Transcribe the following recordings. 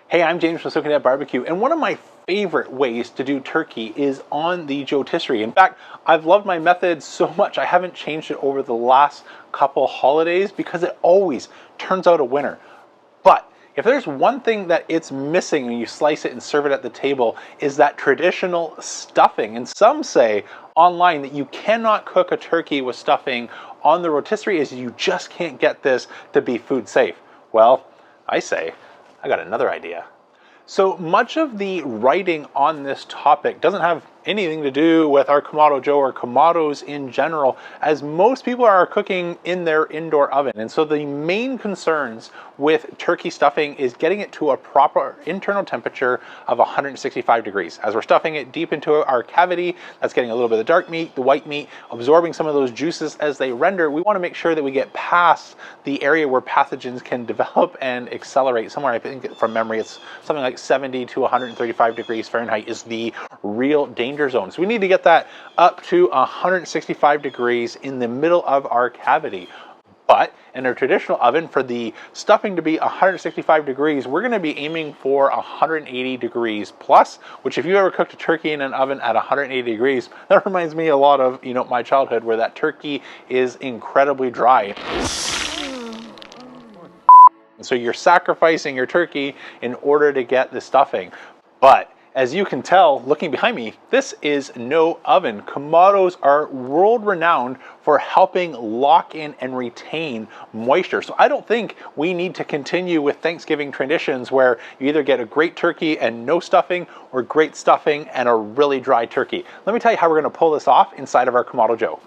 Hey, I'm James from Soaking Up Barbecue, and one of my favorite ways to do turkey is on the Joe-Tisserie. In fact, I've loved my method so much I haven't changed it over the last couple holidays because it always turns out a winner. But if there's one thing that it's missing when you slice it and serve it at the table is that traditional stuffing. And some say online that you cannot cook a turkey with stuffing on the rotisserie as you just can't get this to be food safe. Well, I say, I got another idea. So much of the writing on this topic doesn't have anything to do with our Kamado Joe or Kamados in general, as most people are cooking in their indoor oven. And so the main concerns with turkey stuffing is getting it to a proper internal temperature of 165 degrees. As we're stuffing it deep into our cavity, that's getting a little bit of the dark meat, the white meat, absorbing some of those juices as they render. We want to make sure that we get past the area where pathogens can develop and accelerate. Somewhere, I think from memory, it's something like 70 to 135 degrees Fahrenheit is the real danger zone. So we need to get that up to 165 degrees in the middle of our cavity. But in a traditional oven, for the stuffing to be 165 degrees, we're going to be aiming for 180 degrees plus, which if you ever cooked a turkey in an oven at 180 degrees, that reminds me a lot of, my childhood where that turkey is incredibly dry. So you're sacrificing your turkey in order to get the stuffing. But as you can tell, looking behind me, this is no oven. Kamados are world renowned for helping lock in and retain moisture. So I don't think we need to continue with Thanksgiving traditions where you either get a great turkey and no stuffing or great stuffing and a really dry turkey. Let me tell you how we're going to pull this off inside of our Kamado Joe.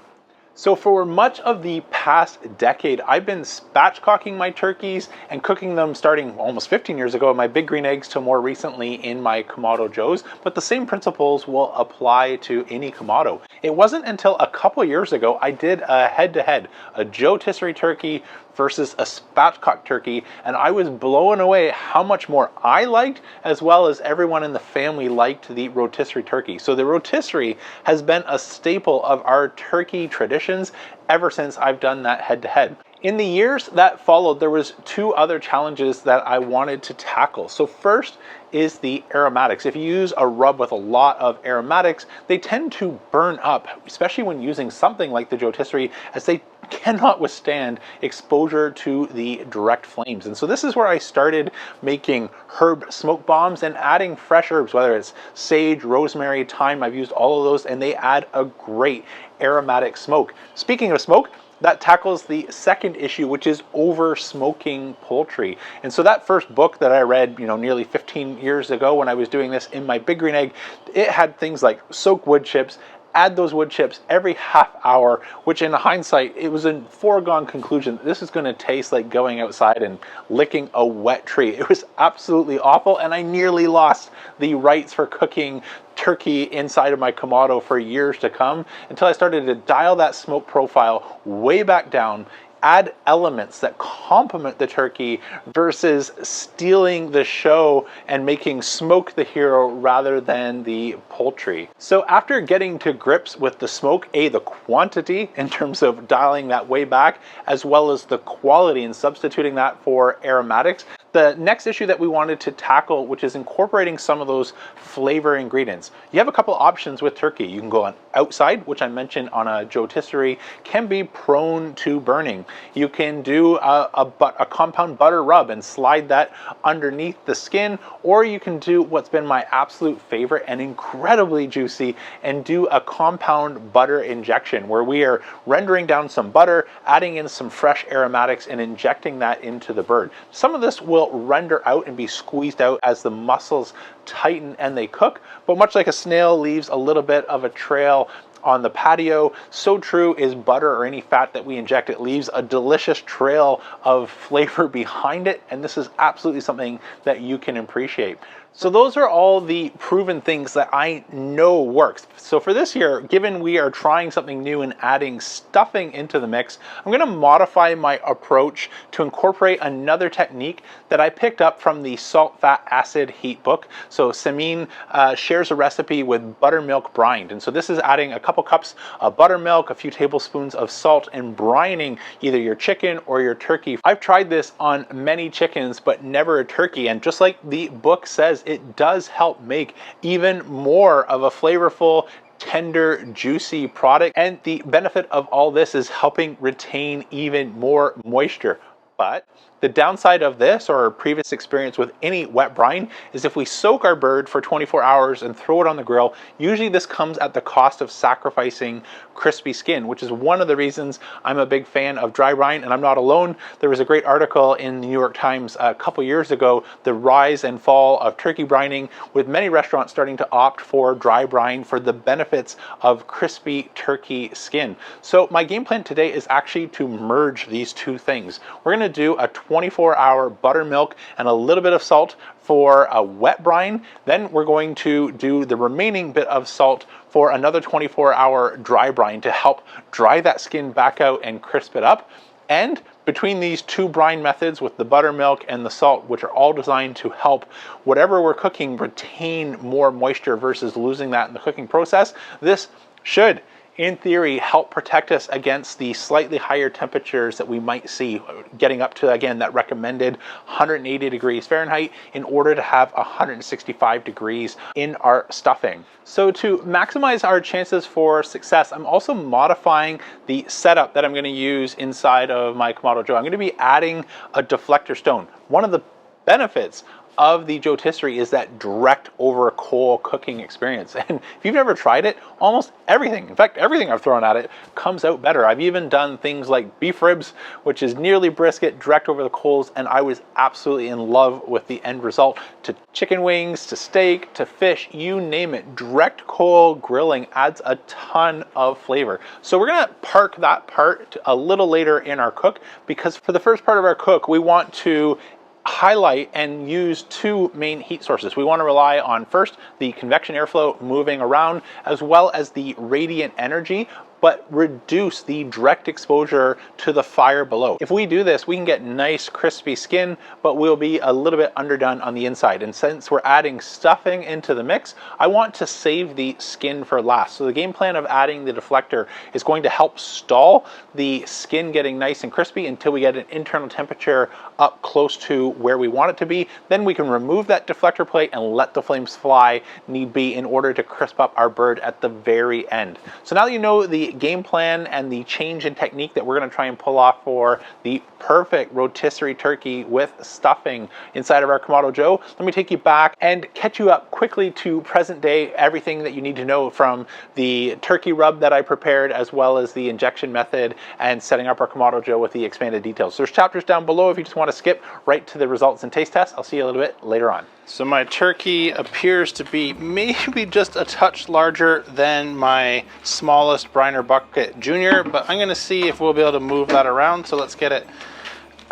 So for much of the past decade, I've been spatchcocking my turkeys and cooking them starting almost 15 years ago in my Big Green Eggs to more recently in my Kamado Joes, but the same principles will apply to any Kamado. It wasn't until a couple years ago I did a head-to-head, a JoeTisserie turkey versus a spatchcock turkey, and I was blown away how much more I liked, as well as everyone in the family liked the rotisserie turkey. So the rotisserie has been a staple of our turkey traditions ever since I've done that head-to-head. In the years that followed, there was two other challenges that I wanted to tackle. So first is the aromatics. If you use a rub with a lot of aromatics, they tend to burn up, especially when using something like the JoeTisserie, as they cannot withstand exposure to the direct flames. And so this is where I started making herb smoke bombs and adding fresh herbs, whether it's sage, rosemary, thyme. I've used all of those, and they add a great aromatic smoke. Speaking of smoke, that tackles the second issue, which is over smoking poultry. And so that first book that I read, nearly 15 years ago when I was doing this in my Big Green Egg, it had things like soak wood chips, add those wood chips every half hour, which in hindsight, it was a foregone conclusion that this is going to taste like going outside and licking a wet tree. It was absolutely awful, and I nearly lost the rights for cooking turkey inside of my Kamado for years to come until I started to dial that smoke profile way back down, add elements that complement the turkey versus stealing the show and making smoke the hero rather than the poultry. So after getting to grips with the smoke, the quantity in terms of dialing that way back, as well as the quality and substituting that for aromatics, the next issue that we wanted to tackle, which is incorporating some of those flavor ingredients. You have a couple options with turkey. You can go on outside, which I mentioned on a JoeTisserie, can be prone to burning. You can do a compound butter rub and slide that underneath the skin, or you can do what's been my absolute favorite and incredibly juicy and do a compound butter injection where we are rendering down some butter, adding in some fresh aromatics and injecting that into the bird. Some of this will render out and be squeezed out as the muscles tighten and they cook, but much like a snail leaves a little bit of a trail on the patio, so true is butter or any fat that we inject. It leaves a delicious trail of flavor behind it, and this is absolutely something that you can appreciate. So those are all the proven things that I know works. So for this year, given we are trying something new and adding stuffing into the mix, I'm going to modify my approach to incorporate another technique that I picked up from the Salt, Fat, Acid, Heat book. So Samin shares a recipe with buttermilk brined. And so this is adding a couple couple cups of buttermilk, a few tablespoons of salt, and brining either your chicken or your turkey. I've tried this on many chickens, but never a turkey. And just like the book says, it does help make even more of a flavorful, tender, juicy product. And the benefit of all this is helping retain even more moisture. But the downside of this, or our previous experience with any wet brine, is if we soak our bird for 24 hours and throw it on the grill, usually this comes at the cost of sacrificing crispy skin, which is one of the reasons I'm a big fan of dry brine, and I'm not alone. There was a great article in the New York Times a couple years ago, the rise and fall of turkey brining, with many restaurants starting to opt for dry brine for the benefits of crispy turkey skin. So my game plan today is actually to merge these two things. We're going to do a 24-hour buttermilk and a little bit of salt for a wet brine. Then we're going to do the remaining bit of salt for another 24-hour dry brine to help dry that skin back out and crisp it up. And between these two brine methods with the buttermilk and the salt, which are all designed to help whatever we're cooking retain more moisture versus losing that in the cooking process, this should, in theory, help protect us against the slightly higher temperatures that we might see, getting up to, again, that recommended 180 degrees Fahrenheit in order to have 165 degrees in our stuffing. So to maximize our chances for success, I'm also modifying the setup that I'm going to use inside of my Kamado Joe. I'm going to be adding a deflector stone. One of the benefits of the JoeTisserie is that direct over coal cooking experience. And if you've never tried it, almost everything, in fact, everything I've thrown at it comes out better. I've even done things like beef ribs, which is nearly brisket, direct over the coals, and I was absolutely in love with the end result. To chicken wings, to steak, to fish, you name it, direct coal grilling adds a ton of flavor. So we're gonna park that part a little later in our cook, because for the first part of our cook, we want to highlight and use two main heat sources. We want to rely on, first, the convection airflow moving around, as well as the radiant energy, but reduce the direct exposure to the fire below. If we do this, we can get nice crispy skin, but we'll be a little bit underdone on the inside. And since we're adding stuffing into the mix, I want to save the skin for last. So the game plan of adding the deflector is going to help stall the skin getting nice and crispy until we get an internal temperature up close to where we want it to be. Then we can remove that deflector plate and let the flames fly need be in order to crisp up our bird at the very end. So now that you know the game plan and the change in technique that we're going to try and pull off for the perfect rotisserie turkey with stuffing inside of our Kamado Joe, let me take you back and catch you up quickly to present day, everything that you need to know from the turkey rub that I prepared, as well as the injection method and setting up our Kamado Joe with the expanded details. So there's chapters down below if you just want to skip right to the results and taste tests. I'll see you a little bit later on. So my turkey appears to be maybe just a touch larger than my smallest Briner Bucket Junior, but I'm going to see if we'll be able to move that around. So let's get it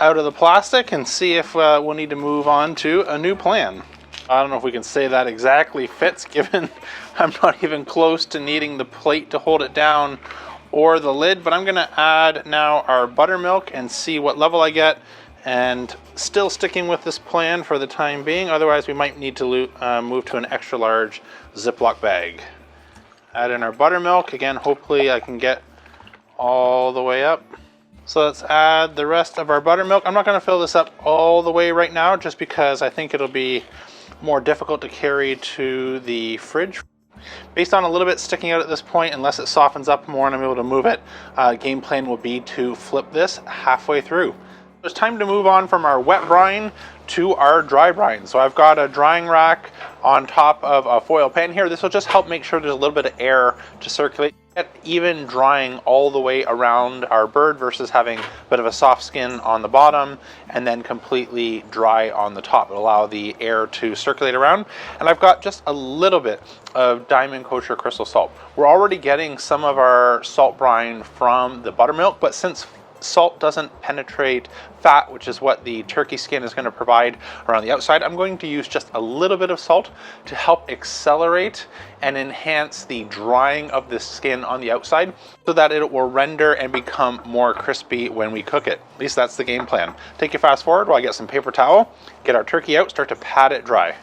out of the plastic and see if we'll need to move on to a new plan. I don't know if we can say that exactly fits, given I'm not even close to needing the plate to hold it down or the lid, but I'm going to add now our buttermilk and see what level I get. And still sticking with this plan for the time being, otherwise we might need to move to an extra large Ziploc bag. Add in our buttermilk. Again, hopefully I can get all the way up. So let's add the rest of our buttermilk. I'm not going to fill this up all the way right now, just because I think it'll be more difficult to carry to the fridge. Based on a little bit sticking out at this point, unless it softens up more and I'm able to move it, game plan will be to flip this halfway through. It's time to move on from our wet brine to our dry brine. So I've got a drying rack on top of a foil pan here. This will just help make sure there's a little bit of air to circulate, get even drying all the way around our bird versus having a bit of a soft skin on the bottom and then completely dry on the top. It'll allow the air to circulate around. And I've got just a little bit of Diamond Kosher crystal salt. We're already getting some of our salt brine from the buttermilk, but since salt doesn't penetrate fat, which is what the turkey skin is going to provide around the outside, I'm going to use just a little bit of salt to help accelerate and enhance the drying of the skin on the outside so that it will render and become more crispy when we cook it. At least that's the game plan. Take you fast forward while I get some paper towel, get our turkey out, start to pat it dry.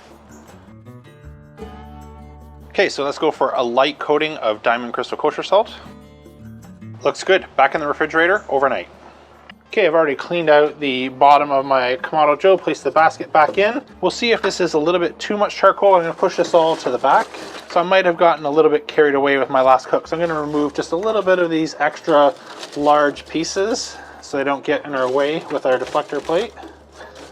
Okay, so let's go for a light coating of Diamond Crystal Kosher salt. Looks good. Back in the refrigerator overnight. Okay, I've already cleaned out the bottom of my Kamado Joe, placed the basket back in. We'll see if this is a little bit too much charcoal. I'm going to push this all to the back. So I might have gotten a little bit carried away with my last cook. So I'm going to remove just a little bit of these extra large pieces so they don't get in our way with our deflector plate.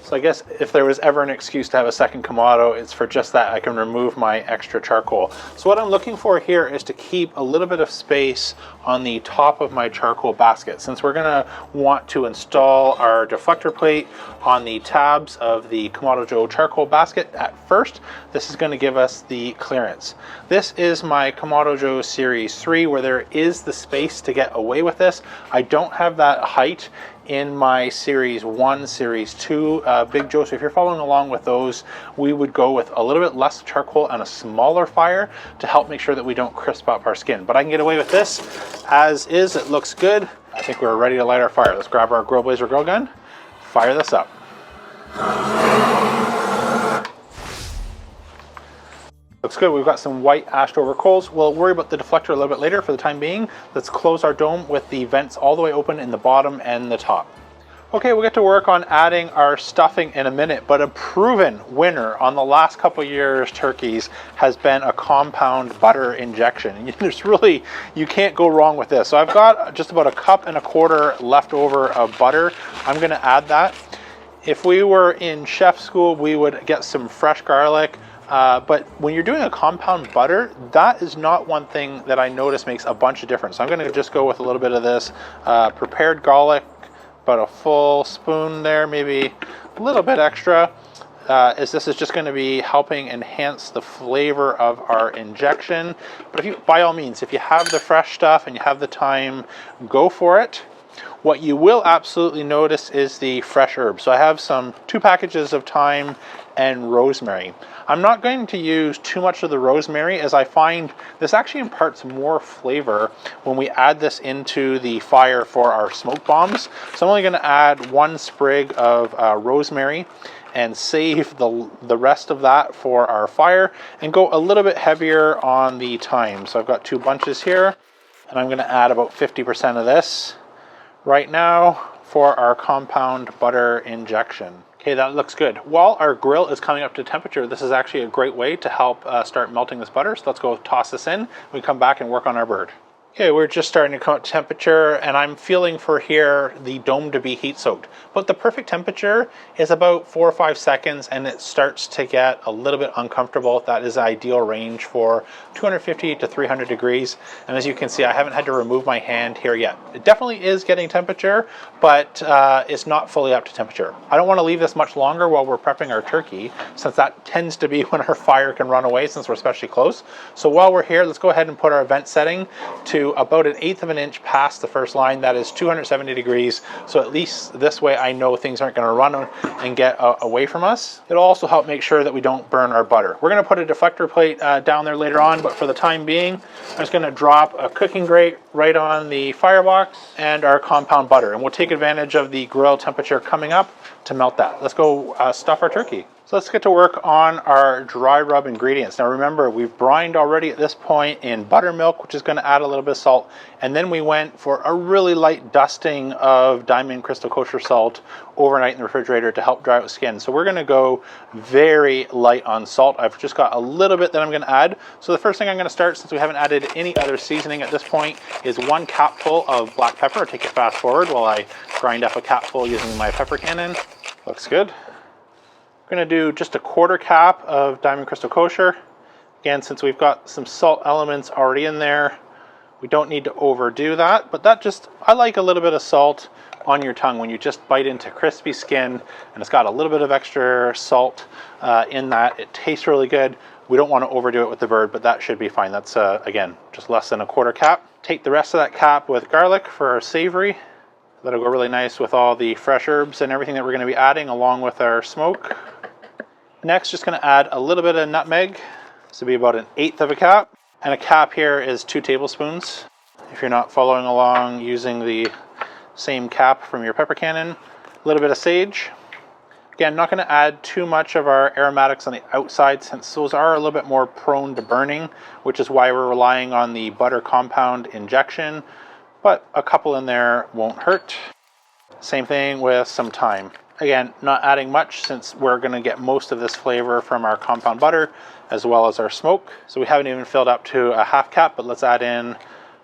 So I guess if there was ever an excuse to have a second Kamado, it's for just that. I can remove my extra charcoal. So what I'm looking for here is to keep a little bit of space on the top of my charcoal basket. Since we're gonna want to install our deflector plate on the tabs of the Kamado Joe charcoal basket at first, this is gonna give us the clearance. This is my Kamado Joe Series 3 where there is the space to get away with this. I don't have that height in my Series 1, Series 2 Big Joe. So if you're following along with those, we would go with a little bit less charcoal and a smaller fire to help make sure that we don't crisp up our skin. But I can get away with this as is. It looks good. I think we're ready to light our fire. Let's grab our Grill Blazer grill gun, fire this up. Looks good. We've got some white ashed over coals. We'll worry about the deflector a little bit later. For the time being, let's close our dome with the vents all the way open in the bottom and the top. Okay, we'll get to work on adding our stuffing in a minute, but a proven winner on the last couple years turkeys has been a compound butter injection. And there's really, you can't go wrong with this. So I've got just about 1.25 cups left over of butter. I'm gonna add that. If we were in chef school, we would get some fresh garlic. But when you're doing a compound butter, that is not one thing that I notice makes a bunch of difference. So I'm going to just go with a little bit of this prepared garlic, about a full spoon there, maybe a little bit extra, as this is just going to be helping enhance the flavor of our injection. But if you, by all means, if you have the fresh stuff and you have the time, go for it. What you will absolutely notice is the fresh herbs. So I have 2 packages of thyme and rosemary. I'm not going to use too much of the rosemary as I find this actually imparts more flavor when we add this into the fire for our smoke bombs. So I'm only going to add 1 sprig of rosemary and save the rest of that for our fire and go a little bit heavier on the thyme. So I've got 2 bunches here and I'm going to add about 50% of this right now for our compound butter injection. Okay, that looks good. While our grill is coming up to temperature, this is actually a great way to help start melting this butter. So let's go toss this in. We come back and work on our bird. Okay, we're just starting to come up to temperature and I'm feeling for here the dome to be heat soaked. But the perfect temperature is about 4 or 5 seconds and it starts to get a little bit uncomfortable. That is ideal range for 250 to 300 degrees. And as you can see, I haven't had to remove my hand here yet. It definitely is getting temperature, but it's not fully up to temperature. I don't want to leave this much longer while we're prepping our turkey, since that tends to be when our fire can run away since we're especially close. So while we're here, let's go ahead and put our vent setting to about 1/8 of an inch past the first line. That is 270 degrees. So at least this way I know things aren't going to run and get away from us. It'll also help make sure that we don't burn our butter. We're going to put a deflector plate down there later on, but for the time being, I'm just going to drop a cooking grate right on the firebox and our compound butter. And we'll take advantage of the grill temperature coming up to melt that. Let's go stuff our turkey. So let's get to work on our dry rub ingredients. Now remember, we've brined already at this point in buttermilk, which is going to add a little bit of salt. And then we went for a really light dusting of Diamond Crystal Kosher salt overnight in the refrigerator to help dry out skin. So we're going to go very light on salt. I've just got a little bit that I'm going to add. So the first thing I'm going to start, since we haven't added any other seasoning at this point, is 1 capful of black pepper. I'll take it fast forward while I grind up a capful using my pepper cannon. Looks good. We're going to do just 1/4 cap of Diamond Crystal Kosher. Again, since we've got some salt elements already in there, we don't need to overdo that, but that just, I like a little bit of salt on your tongue when you just bite into crispy skin and it's got a little bit of extra salt in that. It tastes really good. We don't want to overdo it with the bird, but that should be fine. That's, again, just less than 1/4 cap. Take the rest of that cap with garlic for our savory. That'll go really nice with all the fresh herbs and everything that we're going to be adding along with our smoke. Next, just going to add a little bit of nutmeg. This will be about 1/8 of a cap. And a cap here is 2 tablespoons. If you're not following along using the same cap from your pepper cannon. A little bit of sage. Again, not going to add too much of our aromatics on the outside since those are a little bit more prone to burning, which is why we're relying on the butter compound injection, but a couple in there won't hurt. Same thing with some thyme. Again, not adding much since we're going to get most of this flavor from our compound butter as well as our smoke. So we haven't even filled up to a half cap, but let's add in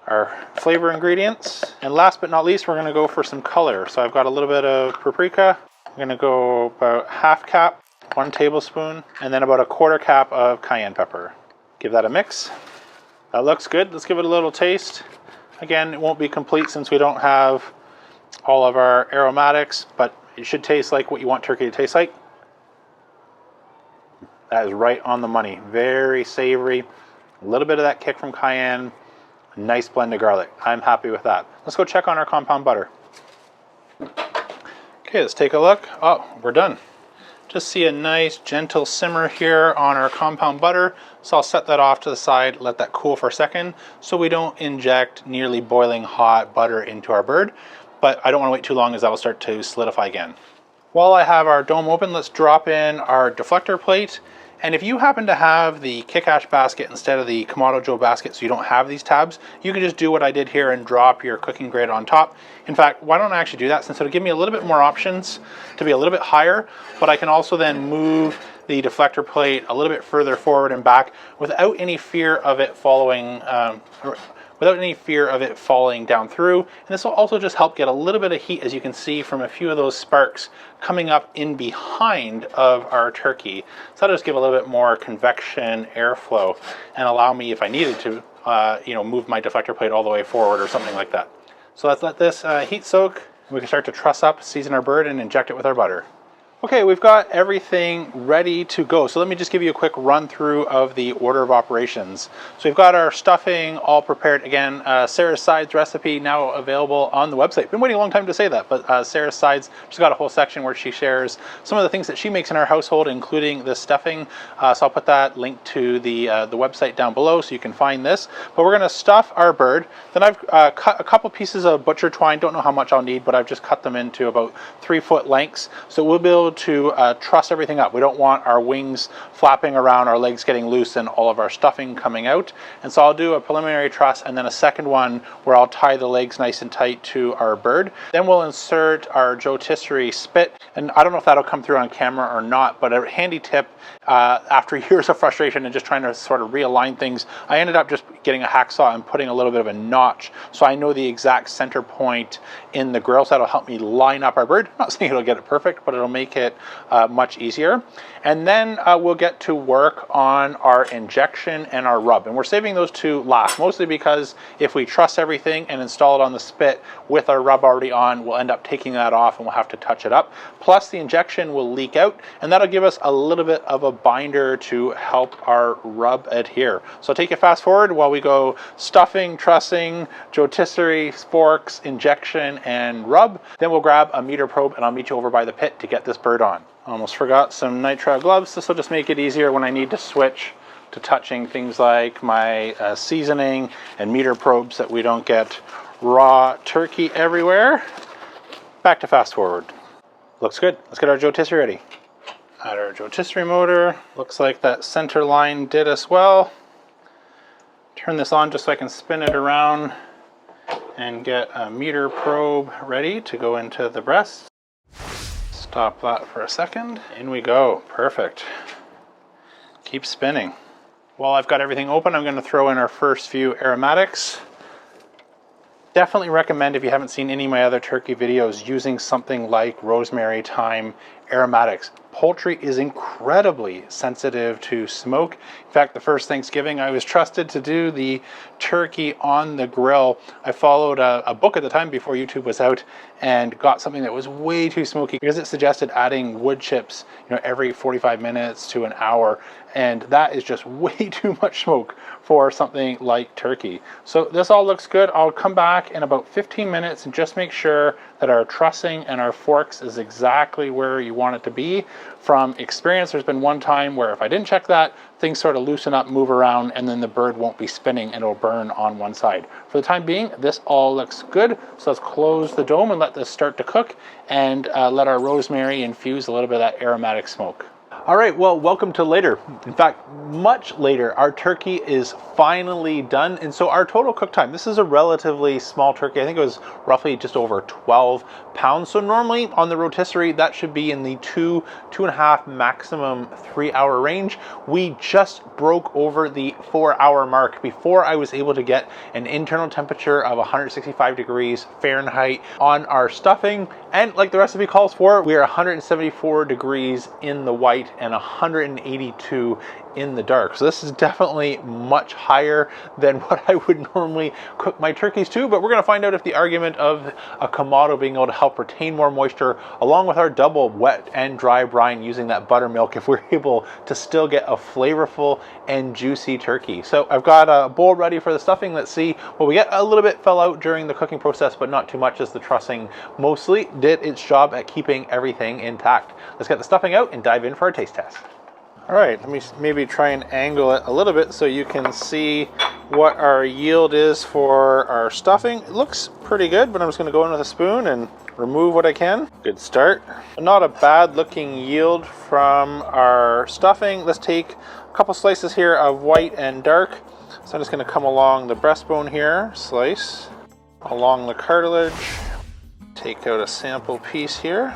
our flavor ingredients. And last but not least, we're going to go for some color. So I've got a little bit of paprika. I'm going to go about half cap, 1 tablespoon, and then about a 1/4 cap of cayenne pepper. Give that a mix. That looks good. Let's give it a little taste. Again, it won't be complete since we don't have all of our aromatics, but it should taste like what you want turkey to taste like. That is right on the money. Very savory. A little bit of that kick from cayenne. A nice blend of garlic. I'm happy with that. Let's go check on our compound butter. Okay, let's take a look. Oh, we're done. Just see a nice gentle simmer here on our compound butter. So I'll set that off to the side, let that cool for a second so we don't inject nearly boiling hot butter into our bird. But I don't want to wait too long as that will start to solidify again. While I have our dome open, let's drop in our deflector plate. And if you happen to have the Kick Ash basket instead of the Kamado Joe basket so you don't have these tabs, you can just do what I did here and drop your cooking grate on top. In fact, why don't I actually do that since it'll give me a little bit more options to be a little bit higher, but I can also then move the deflector plate a little bit further forward and back without any fear of it falling down through. And this will also just help get a little bit of heat, as you can see from a few of those sparks coming up in behind of our turkey. So that'll just give a little bit more convection airflow and allow me, if I needed to, move my deflector plate all the way forward or something like that. So let's let this heat soak. We can start to truss up, season our bird, and inject it with our butter. Okay, we've got everything ready to go. So let me just give you a quick run through of the order of operations. So we've got our stuffing all prepared. Again, Sarah's Sides recipe now available on the website. Been waiting a long time to say that, but Sarah's Sides, she's got a whole section where she shares some of the things that she makes in our household, including the stuffing. So I'll put that link to the website down below so you can find this. But we're gonna stuff our bird. Then I've cut a couple pieces of butcher twine. Don't know how much I'll need, but I've just cut them into about 3-foot lengths. So we'll be able to truss everything up. We don't want our wings flapping around, our legs getting loose, and all of our stuffing coming out. And so I'll do a preliminary truss and then a second one where I'll tie the legs nice and tight to our bird. Then we'll insert our JoeTisserie spit. And I don't know if that'll come through on camera or not, but a handy tip after years of frustration and just trying to sort of realign things, I ended up just getting a hacksaw and putting a little bit of a notch so I know the exact center point in the grill. So that'll help me line up our bird. I'm not saying it'll get it perfect, but it'll make it much easier. And then we'll get to work on our injection and our rub. And we're saving those two last, mostly because if we truss everything and install it on the spit with our rub already on, we'll end up taking that off and we'll have to touch it up. Plus the injection will leak out, and that'll give us a little bit of a binder to help our rub adhere. So take it fast forward while we go stuffing, trussing, JoeTisserie, forks, injection, and rub. Then we'll grab a meter probe and I'll meet you over by the pit to get this bird on. Almost forgot some nitrile gloves. This will just make it easier when I need to switch to touching things like my seasoning and meter probes so that we don't get raw turkey everywhere. Back to fast forward. Looks good. Let's get our JoeTisserie ready. Add our JoeTisserie motor. Looks like that center line did as well. Turn this on just so I can spin it around and get a meter probe ready to go into the breast. Stop that for a second. In we go. Perfect. Keep spinning. While I've got everything open, I'm going to throw in our first few aromatics. Definitely recommend, if you haven't seen any of my other turkey videos, using something like rosemary, thyme, aromatics. Poultry is incredibly sensitive to smoke. In fact, the first Thanksgiving I was trusted to do the turkey on the grill. I followed a book at the time before YouTube was out and got something that was way too smoky because it suggested adding wood chips, every 45 minutes to an hour. And that is just way too much smoke for something like turkey. So this all looks good. I'll come back in about 15 minutes and just make sure that our trussing and our forks is exactly where you want it to be. from experience, there's been one time where if I didn't check that, things sort of loosen up, move around, and then the bird won't be spinning and it'll burn on one side. For the time being, this all looks good. So let's close the dome and let this start to cook, and let our rosemary infuse a little bit of that aromatic smoke. All right, well, welcome to later. In fact, much later. Our turkey is finally done. And so our total cook time, this is a relatively small turkey. I think it was roughly just over 12 pounds. So normally on the rotisserie, that should be in the 2.5, maximum 3 hour range. We just broke over the 4 hour mark before I was able to get an internal temperature of 165 degrees Fahrenheit on our stuffing. And like the recipe calls for, we are 174 degrees in the white and 182 in the dark. So this is definitely much higher than what I would normally cook my turkeys to, but we're going to find out if the argument of a Kamado being able to help retain more moisture, along with our double wet and dry brine using that buttermilk, if we're able to still get a flavorful and juicy turkey. So I've got a bowl ready for the stuffing. Let's see what we get. A little bit fell out during the cooking process, but not too much, as the trussing mostly did its job at keeping everything intact. Let's get the stuffing out and dive in for our taste test. All right, let me maybe try and angle it a little bit so you can see what our yield is for our stuffing. It looks pretty good, but I'm just going to go in with a spoon and remove what I can. Good start. Not a bad looking yield from our stuffing. Let's take a couple slices here of white and dark. So I'm just going to come along the breastbone here, slice along the cartilage, take out a sample piece here.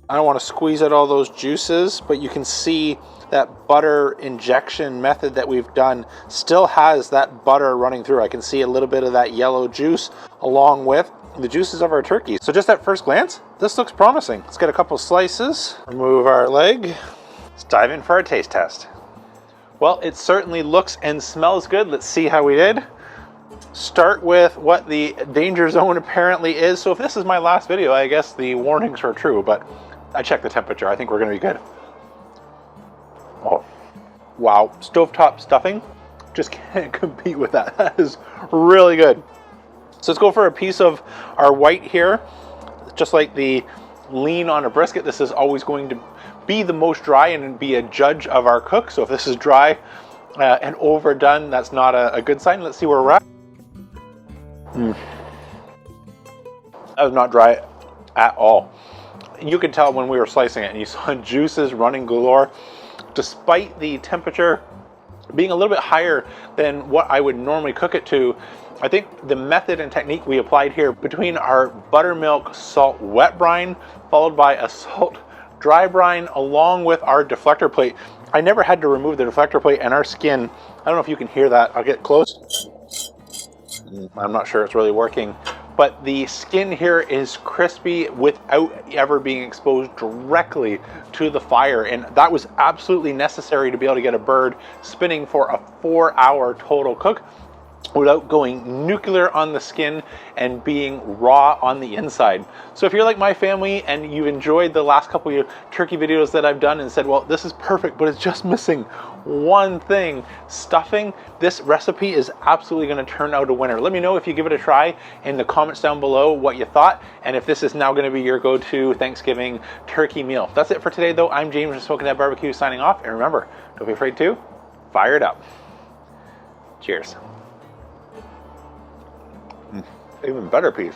I don't want to squeeze out all those juices, but you can see that butter injection method that we've done still has that butter running through. I can see a little bit of that yellow juice along with the juices of our turkey. So just at first glance, this looks promising. Let's get a couple slices, remove our leg. Let's dive in for our taste test. Well, it certainly looks and smells good. Let's see how we did. Start with what the danger zone apparently is. So if this is my last video, I guess the warnings are true, but I checked the temperature. I think we're going to be good. Oh, wow. Stovetop stuffing. Just can't compete with that. That is really good. So let's go for a piece of our white here. Just like the lean on a brisket, this is always going to be the most dry and be a judge of our cook. So if this is dry and overdone, that's not a good sign. Let's see where we're at. That was not dry at all. You could tell when we were slicing it, and you saw juices running galore. Despite the temperature being a little bit higher than what I would normally cook it to, I think the method and technique we applied here between our buttermilk salt wet brine followed by a salt dry brine along with our deflector plate. I never had to remove the deflector plate, and our skin, I don't know if you can hear that. I'll get close. I'm not sure it's really working, but the skin here is crispy without ever being exposed directly to the fire, and that was absolutely necessary to be able to get a bird spinning for a 4 hour total cook without going nuclear on the skin and being raw on the inside. So if you're like my family and you've enjoyed the last couple of turkey videos that I've done and said, well, this is perfect, but it's just missing one thing, stuffing, this recipe is absolutely going to turn out a winner. Let me know if you give it a try in the comments down below what you thought, and if this is now going to be your go-to Thanksgiving turkey meal. That's it for today, though. I'm James from Smoking That Barbecue signing off, and remember, don't be afraid to fire it up. Cheers. Even better piece.